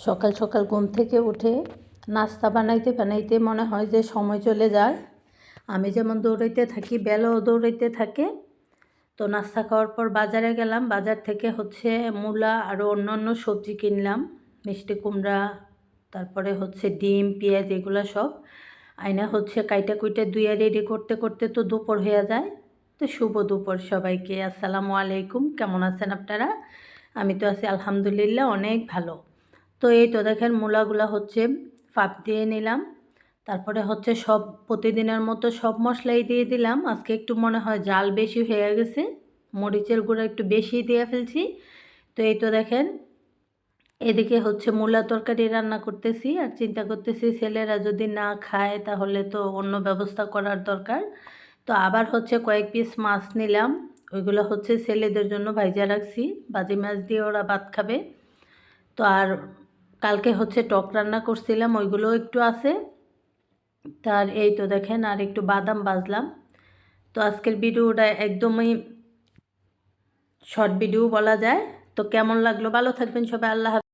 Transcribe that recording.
সকাল সকাল ঘুম থেকে উঠে নাস্তা বানাইতে বানাইতে মনে হয় যে সময় চলে যায়। আমি যেমন দৌড়াইতে থাকি, বেলাও দৌড়াইতে থাকে। তো নাস্তা খাওয়ার পর বাজারে গেলাম, বাজার থেকে মূলা আরও অন্য সবজি কিনলাম, মিষ্টি কুমড়া, তারপরে ডিম, পেঁয়াজ, এগুলো সব আইনা কাইটা কুইটা ধুইয়া রেডি করতে করতে তো দুপুর হয়ে যায়। তো শুভ দুপুর সবাইকে, আসসালামু আলাইকুম। কেমন আছেন আপনারা? আমি তো আছি আলহামদুলিল্লাহ অনেক ভালো। তো এই তো দেখেন মূলাগুলা ফাঁপ দিয়ে নিলাম, তারপরে সব প্রতিদিনের মতো সব মশলাই দিয়ে দিলাম। আজকে একটু মনে হয় জাল বেশি হয়ে গেছে, মরিচের গুঁড়া একটু বেশি দিয়ে ফেলছি। তো এই তো দেখেন এদিকে মূলা তরকারি রান্না করতেছি, আর চিন্তা করতেছি ছেলেরা যদি না খায় তাহলে তো অন্য ব্যবস্থা করার দরকার। তো আবার কয়েক পিস মাছ নিলাম, ওইগুলো ছেলেদের জন্য ভাইজা রাখছি, বাজি মাছ দিয়ে ওরা ভাত খাবে। তো আর কালকে টক রান্না করছিলাম, ওইগুলোও একটু আছে। তার এই তো দেখেন আর একটু বাদাম ভাজলাম। তো আজকের ভিডিওটা একদমই শর্ট ভিডিও বলা যায়। তো কেমন লাগলো? ভালো থাকবেন সবাই, আল্লাহ হাফেজ।